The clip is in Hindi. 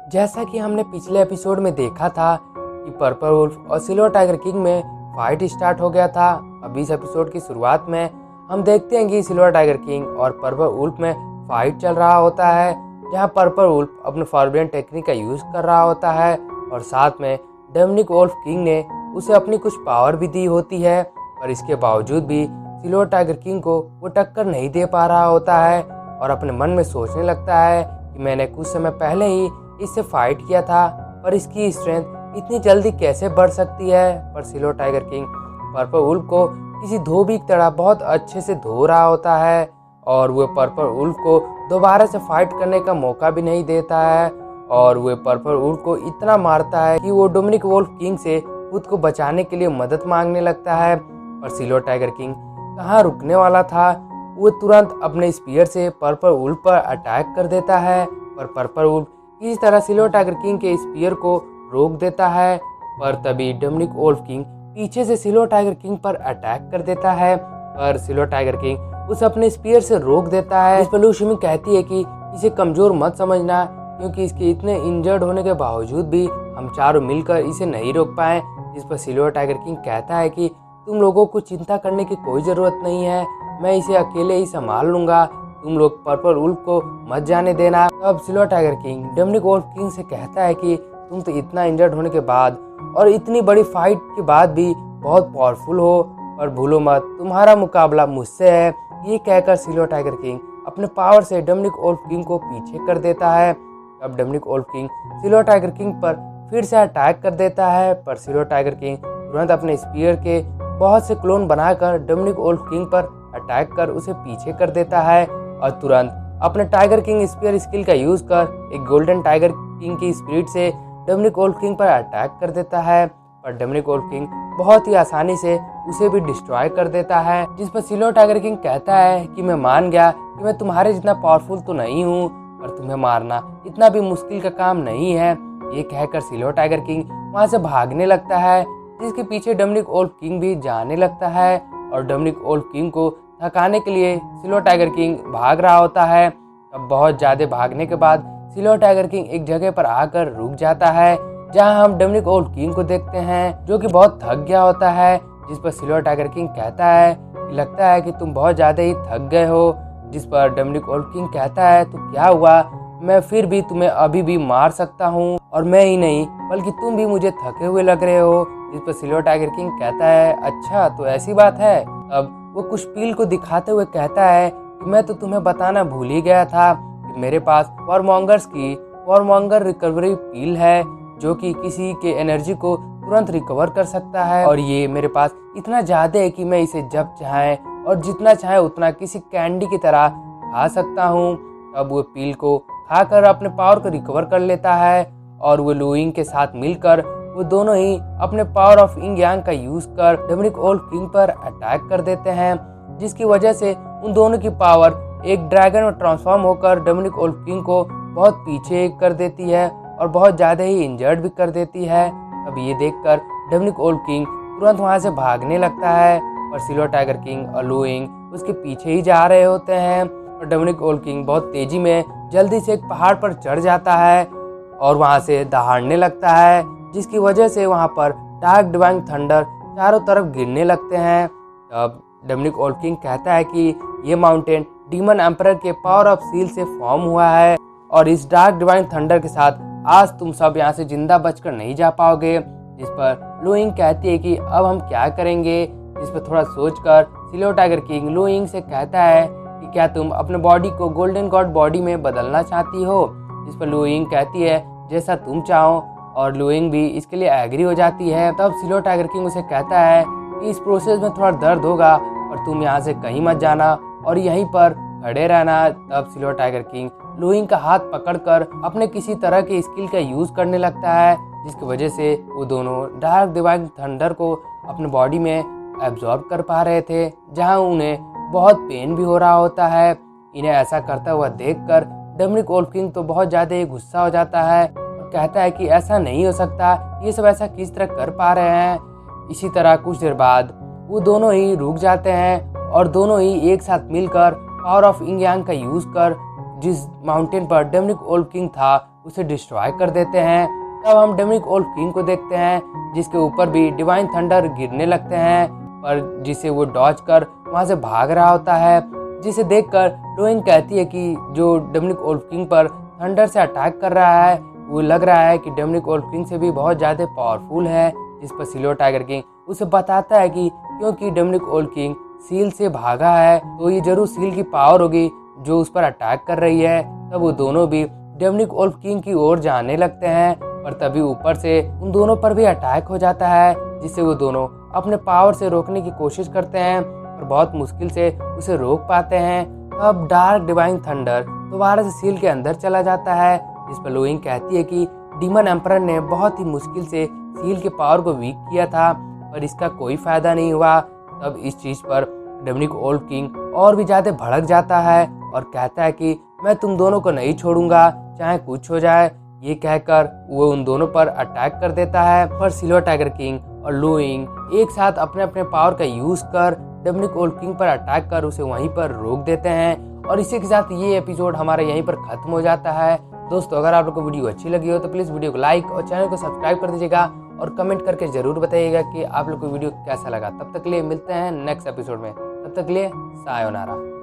जैसा कि हमने पिछले एपिसोड में देखा था कि पर्पल वुल्फ और सिल्वर टाइगर किंग में फाइट स्टार्ट हो गया था। अब इस एपिसोड की शुरुआत में हम देखते हैं कि सिल्वर टाइगर किंग और पर्पल वुल्फ में फाइट चल रहा होता है, जहां पर्पल वुल्फ अपने फॉरबिडन टेक्निक का यूज कर रहा होता है और साथ में डोमिनिक वुल्फ किंग ने उसे अपनी कुछ पावर भी दी होती है, पर इसके बावजूद भी सिल्वर टाइगर किंग को वो टक्कर नहीं दे पा रहा होता है और अपने मन में सोचने लगता है कि मैंने कुछ समय पहले ही इससे फाइट किया था, पर इसकी स्ट्रेंथ इतनी जल्दी कैसे बढ़ सकती है। पर silver tiger king purple wolf को किसी धोबी की तरह बहुत अच्छे से धो रहा होता है और वो पर्पल वुल्फ को दोबारा से फाइट करने का मौका भी नहीं देता है और वो पर्पल वुल्फ को इतना मारता है कि वो डोमिनिक वुल्फ किंग से खुद को बचाने के लिए मदद मांगने लगता है। पर सिल्वर टाइगर किंग कहाँ रुकने वाला था, वो तुरंत अपने स्पीयर से पर्पल वुल्फ पर अटैक कर देता है, पर पर्पल वुल्फ किसी तरह सिल्वर टाइगर किंग के स्पीयर को रोक देता है। पर तभी डोमिनिक वुल्फ किंग पीछे से सिल्वर टाइगर किंग पर अटैक कर देता है, पर सिल्वर टाइगर किंग उसे अपने स्पीयर से रोक देता है। इस पर लुशिमी कहती है कि इसे कमजोर मत समझना, क्योंकि इसके इतने इंजर्ड होने के बावजूद भी हम चारों मिलकर इसे नहीं रोक पाए। जिस पर सिल्वर टाइगर किंग कहता है कि तुम लोगों को चिंता करने की कोई ज़रूरत नहीं है, मैं इसे अकेले ही संभाल लूँगा, तुम लोग पर्पल वुल्फ को मत जाने देना। अब silver tiger king Dominic wolf king से कहता है कि तुम तो इतना इंजर्ड होने के बाद और इतनी बड़ी फाइट के बाद भी बहुत पावरफुल हो, पर भूलो मत तुम्हारा मुकाबला मुझसे है। ये कहकर सिल्वर टाइगर किंग अपने पावर से डोमिनिक वुल्फ किंग को पीछे कर देता है। अब Dominic wolf king silver tiger king पर फिर से अटैक कर देता है, पर सिल्वर टाइगर किंग तुरंत अपने स्पीयर के बहुत से क्लोन बनाकर डोमिनिक वुल्फ किंग पर अटैक कर उसे पीछे कर देता है और तुरंत अपने टाइगर किंग स्पीयर स्किल का यूज कर एक गोल्डन टाइगर किंग की स्पिरिट से डोमिनिक वुल्फ किंग पर अटैक कर देता है। पर डोमिनिक वुल्फ किंग बहुत ही आसानी से उसे भी डिस्ट्रॉय कर देता है, जिस पर सिल्वर टाइगर किंग कहता है कि मैं मान गया कि मैं तुम्हारे जितना पावरफुल तो नहीं हूँ, पर तुम्हें मारना इतना भी मुश्किल का काम नहीं है। ये कहकर सिल्वर टाइगर किंग वहाँ से भागने लगता है, जिसके पीछे डोमिनिक वुल्फ किंग भी जाने लगता है और डोमिनिक वुल्फ किंग को थकाने के लिए सिल्वर टाइगर किंग भाग रहा होता है। अब बहुत ज़्यादा भागने के बाद सिल्वर टाइगर किंग एक जगह पर आकर रुक जाता है, जहां हम डोमिनिक वुल्फ किंग को देखते हैं जो कि बहुत थक गया होता है। जिस पर सिल्वर टाइगर किंग कहता है कि लगता है कि तुम बहुत ज़्यादा ही थक गए हो। जिस पर डोमिनिक वुल्फ किंग कहता है तो क्या हुआ, मैं फिर भी तुम्हें अभी भी मार सकता हूँ, और मैं ही नहीं बल्कि तुम भी मुझे थके हुए लग रहे हो। जिस पर सिल्वर टाइगर किंग कहता है अच्छा तो ऐसी बात है। अब वो कुछ पील को दिखाते हुए कहता है कि मैं तो तुम्हें बताना भूल ही गया था कि मेरे पास वॉरमॉन्गर रिकवरी पील है, जो कि किसी के एनर्जी को तुरंत रिकवर कर सकता है, और ये मेरे पास इतना ज़्यादा है कि मैं इसे जब चाहे और जितना चाहे उतना किसी कैंडी की तरह खा सकता हूँ। अब वो पील को खाकर अपने पावर को रिकवर कर लेता है और वो लुइंग के साथ मिलकर वो दोनों ही अपने पावर ऑफ इंग यांग का यूज कर डोमिनिक वुल्फ किंग पर अटैक कर देते हैं, जिसकी वजह से उन दोनों की पावर एक ड्रैगन में ट्रांसफॉर्म होकर डोमिनिक वुल्फ किंग को बहुत पीछे कर देती है और बहुत ज़्यादा ही इंजर्ड भी कर देती है। अब ये देखकर डोमिनिक वुल्फ किंग तुरंत वहाँ से भागने लगता है और सिल्वर टाइगर किंग और लुइंग उसके पीछे ही जा रहे होते हैं और डोमिनिक वुल्फ किंग बहुत तेजी में जल्दी से एक पहाड़ पर चढ़ जाता है और वहाँ से दहाड़ने लगता है, जिसकी वजह से वहाँ पर डार्क डिवाइन थंडर चारों तरफ गिरने लगते हैं। तब डोमिनिक वुल्फ किंग कहता है कि ये माउंटेन डीमन एम्परर के पावर ऑफ सील से फॉर्म हुआ है और इस डार्क डिवाइन थंडर के साथ आज तुम सब यहाँ से जिंदा बचकर नहीं जा पाओगे। जिस पर लुइंग कहती है कि अब हम क्या करेंगे। जिस पर थोड़ा सोचकर सिल्वर टाइगर किंग लुइंग से कहता है कि क्या तुम अपने बॉडी को गोल्डन गॉड बॉडी में बदलना चाहती हो। जिस पर लुइंग कहती है जैसा तुम चाहो, और लुइंग भी इसके लिए एग्री हो जाती है। तब सिल्वर टाइगर किंग उसे कहता है कि इस प्रोसेस में थोड़ा दर्द होगा और तुम यहाँ से कहीं मत जाना और यहीं पर खड़े रहना। तब सिल्वर टाइगर किंग लुइंग का हाथ पकड़कर अपने किसी तरह के स्किल का यूज करने लगता है, जिसकी वजह से वो दोनों डार्क डिवाइन थंडर को अपने बॉडी में एब्जॉर्ब कर पा रहे थे, जहाँ उन्हें बहुत पेन भी हो रहा होता है। इन्हें ऐसा करता हुआ देखकर डोमिनिक वुल्फ किंग तो बहुत ज़्यादा ही गुस्सा हो जाता है और कहता है कि ऐसा नहीं हो सकता, ये सब ऐसा किस तरह कर पा रहे हैं। इसी तरह कुछ देर बाद वो दोनों ही रुक जाते हैं और दोनों ही एक साथ मिलकर पावर ऑफ इंग यांग का यूज कर जिस माउंटेन पर डोमिनिक वुल्फ किंग था उसे डिस्ट्रॉय कर देते हैं। तब हम डेमनिक वुल्फ किंग को देखते हैं जिसके ऊपर भी डिवाइन थंडर गिरने लगते हैं, पर जिसे वो डॉज कर वहाँ से भाग रहा होता है, जिसे देखकर लोइंग कहती है कि जो डेमनिक वुल्फ किंग पर थंडर से अटैक कर रहा है वो लग रहा है कि डेमनिक वुल्फ किंग से भी बहुत ज़्यादा पावरफुल है। जिस पर सिल्वर टाइगर किंग उसे बताता है कि क्योंकि डेमनिक वुल्फ किंग सील से भागा है तो ये जरूर सील की पावर होगी जो उस पर अटैक कर रही है। तब वो दोनों भी डेमनिक वुल्फ किंग की ओर जाने लगते हैं, पर तभी ऊपर से उन दोनों पर भी अटैक हो जाता है, जिससे वो दोनों अपने पावर से रोकने की कोशिश करते हैं और बहुत मुश्किल से उसे रोक पाते हैं। तब डार्क डिवाइन थंडर दोबारा से सील के अंदर चला जाता है, जिस पर लोइंग कहती है कि डीमन एम्परर ने बहुत ही मुश्किल से सील के पावर को वीक किया था, पर इसका कोई फायदा नहीं हुआ। तब इस चीज पर डेमनिक वुल्फ किंग और भी ज्यादा भड़क जाता है और कहता है कि मैं तुम दोनों को नहीं छोड़ूंगा चाहे कुछ हो जाए। ये कहकर वो उन दोनों पर अटैक कर देता है, पर सिल्वर टाइगर किंग और लोइंग एक साथ अपने अपने पावर का यूज कर डेमनिक वुल्फ किंग पर अटैक कर उसे वहीं पर रोक देते हैं। और इसी के साथ ये एपिसोड हमारा यहीं पर खत्म हो जाता है। दोस्तों, अगर आप लोग को वीडियो अच्छी लगी हो तो प्लीज़ वीडियो को लाइक और चैनल को सब्सक्राइब कर दीजिएगा और कमेंट करके जरूर बताइएगा कि आप लोग को वीडियो कैसा लगा। तब तक के लिए मिलते हैं नेक्स्ट एपिसोड में, तब तक के लिए सायोनारा।